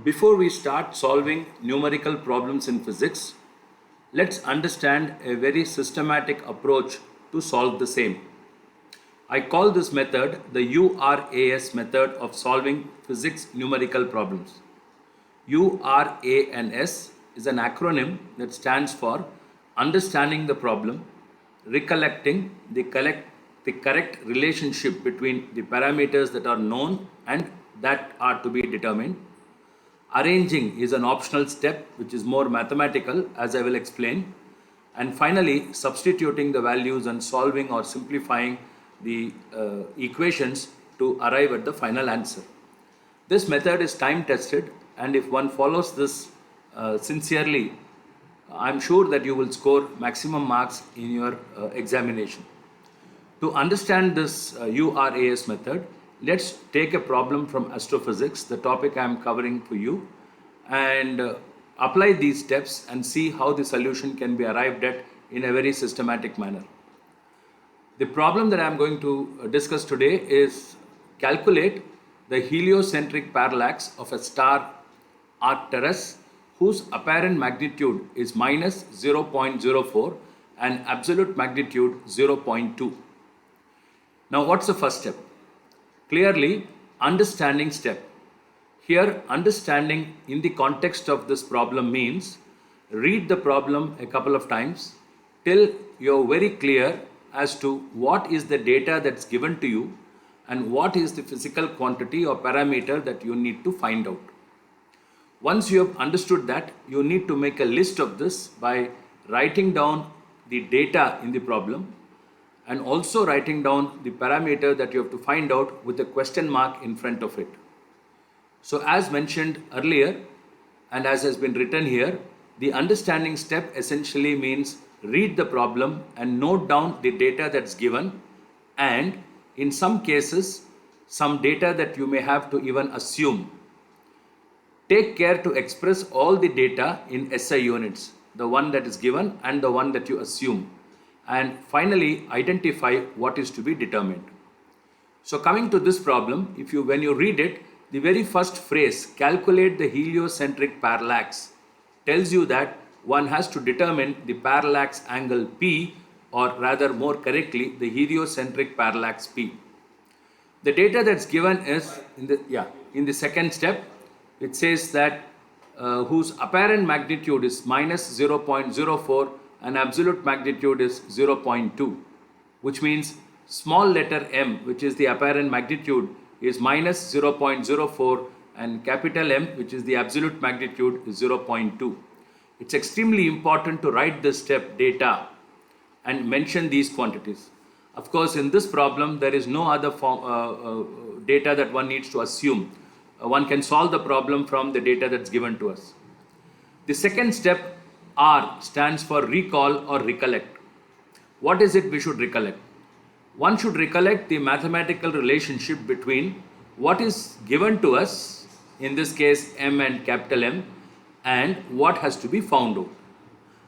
Before we start solving numerical problems in physics, let's understand a very systematic approach to solve the same. I call this method the URAS method of solving physics numerical problems. URANS is an acronym that stands for understanding the problem, recollecting the correct relationship between the parameters that are known and that are to be determined. Arranging is an optional step which is more mathematical, as I will explain. And finally, substituting the values and solving or simplifying the equations to arrive at the final answer. This method is time tested, and if one follows this sincerely, I'm sure that you will score maximum marks in your examination. To understand this URAS method, let's take a problem from astrophysics, the topic I am covering for you, and apply these steps and see how the solution can be arrived at in a very systematic manner. The problem that I am going to discuss today is calculate the heliocentric parallax of a star Arcturus whose apparent magnitude is minus 0.04 and absolute magnitude 0.2. Now, what's the first step? Clearly, understanding step. Here, understanding in the context of this problem means read the problem a couple of times till you're very clear as to what is the data that's given to you and what is the physical quantity or parameter that you need to find out. Once you have understood that, you need to make a list of this by writing down the data in the problem and also writing down the parameter that you have to find out with a question mark in front of it. So as mentioned earlier and as has been written here, the understanding step essentially means read the problem and note down the data that's given, and in some cases some data that you may have to even assume. Take care to express all the data in SI units, the one that is given and the one that you assume, and finally identify what is to be determined. So coming to this problem, when you read it, the very first phrase, calculate the heliocentric parallax, tells you that one has to determine the parallax angle P, or rather more correctly, the heliocentric parallax P. The data that's given is in the second step. It says that whose apparent magnitude is minus 0.04 and absolute magnitude is 0.2, which means small letter m, which is the apparent magnitude, is minus 0.04 and capital M, which is the absolute magnitude, is 0.2. It's extremely important to write this step data and mention these quantities. Of course, in this problem, there is no other data that one needs to assume. One can solve the problem from the data that's given to us. The second step, R, stands for recall or recollect. What is it we should recollect? One should recollect the mathematical relationship between what is given to us, in this case M and capital M, and what has to be found out.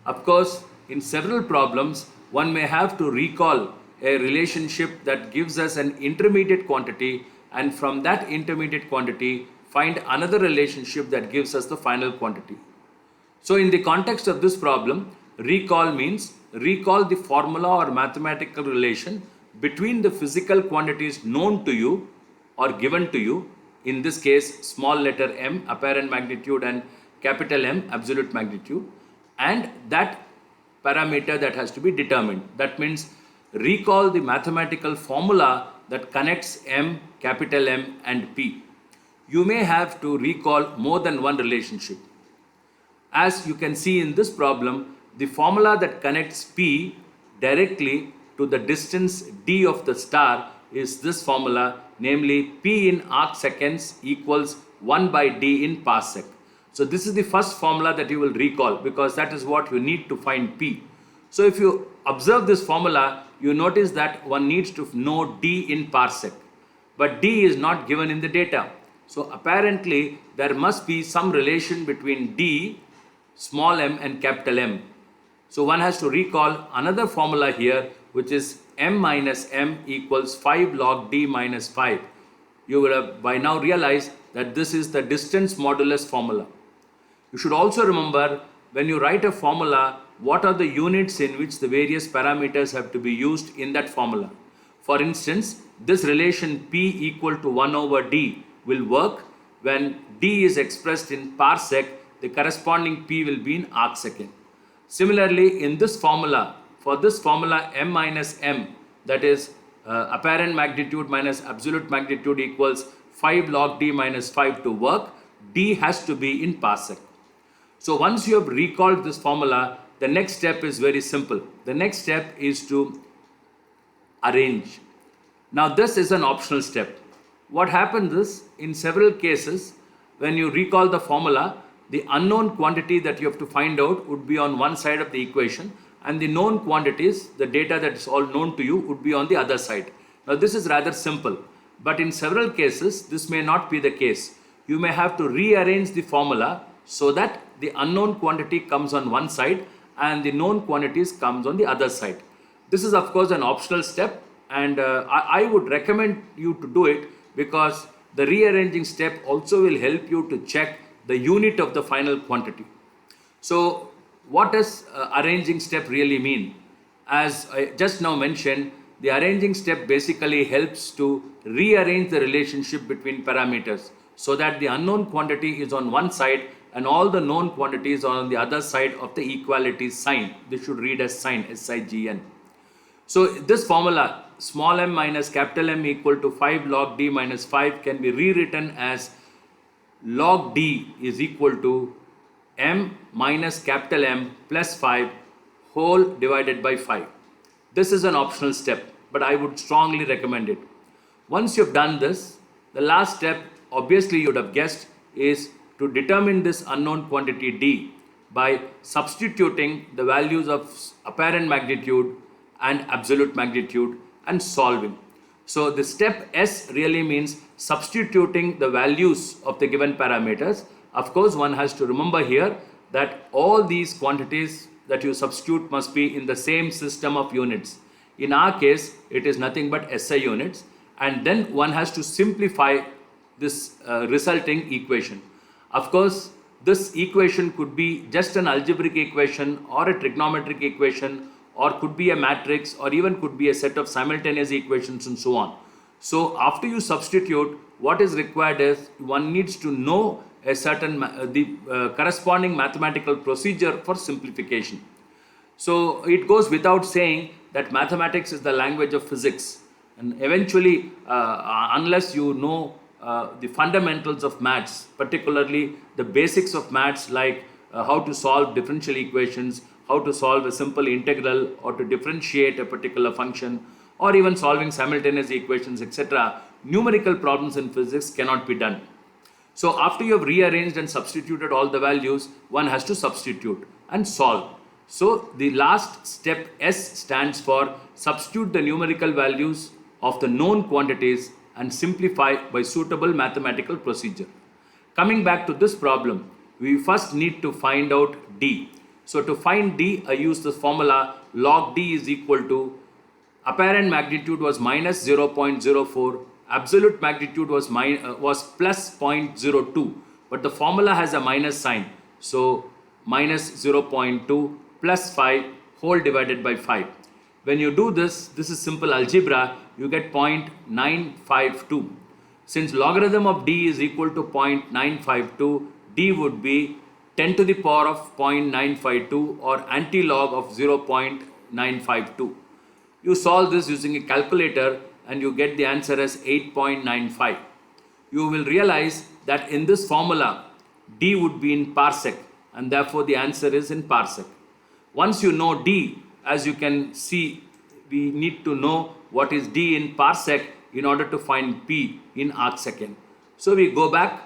Of course, in several problems, one may have to recall a relationship that gives us an intermediate quantity, and from that intermediate quantity find another relationship that gives us the final quantity. So in the context of this problem, recall means recall the formula or mathematical relation between the physical quantities known to you or given to you, in this case small letter m, apparent magnitude, and capital M, absolute magnitude, and that parameter that has to be determined. That means recall the mathematical formula that connects M, capital M, and P. You may have to recall more than one relationship. As you can see in this problem, the formula that connects P directly to the distance d of the star is this formula, namely P in arc seconds equals 1 by d in parsec. So this is the first formula that you will recall because that is what you need to find P. So if you observe this formula, you notice that one needs to know d in parsec, but d is not given in the data. So apparently there must be some relation between d, small m, and capital M. So one has to recall another formula here, which is m minus m equals 5 log d minus 5. you will have by now realized that this is the distance modulus formula. You should also remember, when you write a formula, what are the units in which the various parameters have to be used in that formula. For instance, this relation P equal to 1 over D will work when D is expressed in parsec. The corresponding P will be in arc second. Similarly, in this formula, for this formula M minus M, that is apparent magnitude minus absolute magnitude equals 5 log D minus 5 to work, D has to be in parsec. So once you have recalled this formula, the next step is very simple. The next step is to arrange. Now this is an optional step. What happens is, in several cases, when you recall the formula, the unknown quantity that you have to find out would be on one side of the equation, and the known quantities, the data that is all known to you, would be on the other side. Now this is rather simple, but in several cases this may not be the case. You may have to rearrange the formula so that the unknown quantity comes on one side and the known quantities comes on the other side. This is of course an optional step, and I would recommend you to do it, because the rearranging step also will help you to check the unit of the final quantity. So what does arranging step really mean? As I just now mentioned, the arranging step basically helps to rearrange the relationship between parameters so that the unknown quantity is on one side and all the known quantities are on the other side of the equality sign. This should read as sign, S-I-G-N. So this formula, small m minus capital M equal to 5 log D minus 5, can be rewritten as log D is equal to m minus capital M plus 5 whole divided by 5. This is an optional step, but I would strongly recommend it. Once you've done this, the last step, obviously you would have guessed, is to determine this unknown quantity D by substituting the values of apparent magnitude and absolute magnitude and solving. So the step S really means substituting the values of the given parameters. Of course, one has to remember here that all these quantities that you substitute must be in the same system of units. In our case, it is nothing but SI units, and then one has to simplify this resulting equation. Of course, this equation could be just an algebraic equation or a trigonometric equation, or could be a matrix, or even could be a set of simultaneous equations and so on. So after you substitute, what is required is one needs to know a certain corresponding mathematical procedure for simplification. So it goes without saying that mathematics is the language of physics, and eventually unless you know the fundamentals of maths, particularly the basics of maths, like how to solve differential equations, how to solve a simple integral, or to differentiate a particular function, or even solving simultaneous equations, etc., numerical problems in physics cannot be done. So after you have rearranged and substituted all the values, one has to substitute and solve. So the last step, S, stands for substitute the numerical values of the known quantities and simplify by suitable mathematical procedure. Coming back to this problem, we first need to find out D. So to find D, I use the formula log D is equal to apparent magnitude was minus 0.04, absolute magnitude was plus 0.02, but the formula has a minus sign. So minus 0.2 plus 5 whole divided by 5. When you do this is simple algebra, you get 0.952. Since logarithm of D is equal to 0.952, D would be 10 to the power of 0.952, or anti-log of 0.952. You solve this using a calculator and you get the answer as 8.95. You will realize that in this formula, D would be in parsec, and therefore the answer is in parsec. Once you know D, as you can see, we need to know what is D in parsec in order to find P in arc second. So we go back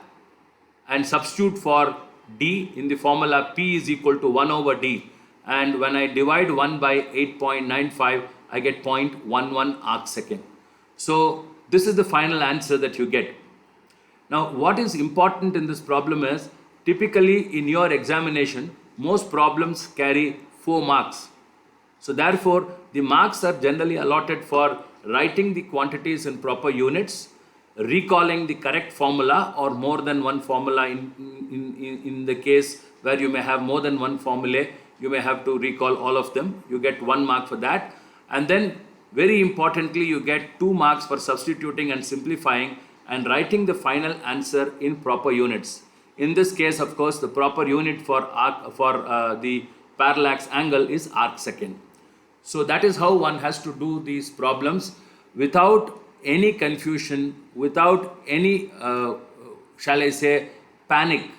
and substitute for D in the formula P is equal to 1 over D, and when I divide 1 by 8.95, I get 0.11 arc second. So this is the final answer that you get. Now what is important in this problem is, typically in your examination, most problems carry 4 marks. So therefore, the marks are generally allotted for writing the quantities in proper units, recalling the correct formula or more than one formula. In the case where you may have more than one formulae, you may have to recall all of them. You get 1 mark for that. And then very importantly, you get 2 marks for substituting and simplifying and writing the final answer in proper units. In this case, of course, the proper unit for the parallax angle is arcsecond. So that is how one has to do these problems without any confusion, without any, shall I say, panic.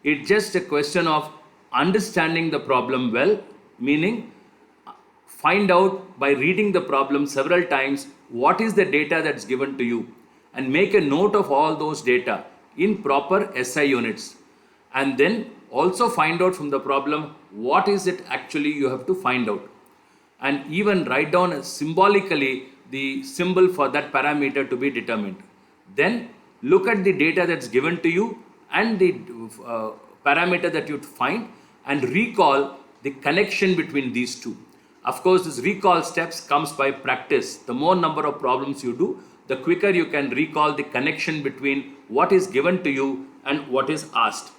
It's just a question of understanding the problem well, meaning find out by reading the problem several times what is the data that's given to you and make a note of all those data in proper SI units, and then also find out from the problem what is it actually you have to find out, and even write down symbolically the symbol for that parameter to be determined. Then look at the data that's given to you and the parameter that you find and recall the connection between these two. Of course, this recall steps comes by practice. The more number of problems you do, the quicker you can recall the connection between what is given to you and what is asked.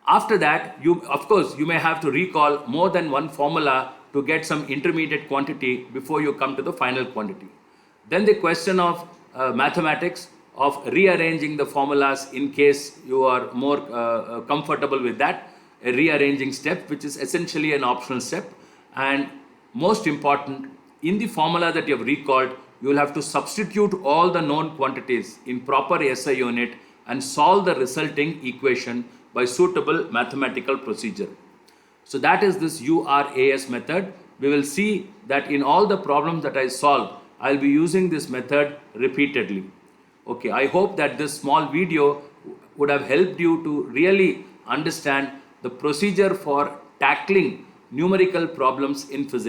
After that, you may have to recall more than one formula to get some intermediate quantity before you come to the final quantity. Then the question of mathematics, of rearranging the formulas in case you are more comfortable with that, a rearranging step, which is essentially an optional step. And most important, in the formula that you have recalled, you will have to substitute all the known quantities in proper SI unit and solve the resulting equation by suitable mathematical procedure. So that is this URAS method. We will see that in all the problems that I solve, I'll be using this method repeatedly. Okay, I hope that this small video would have helped you to really understand the procedure for tackling numerical problems in physics.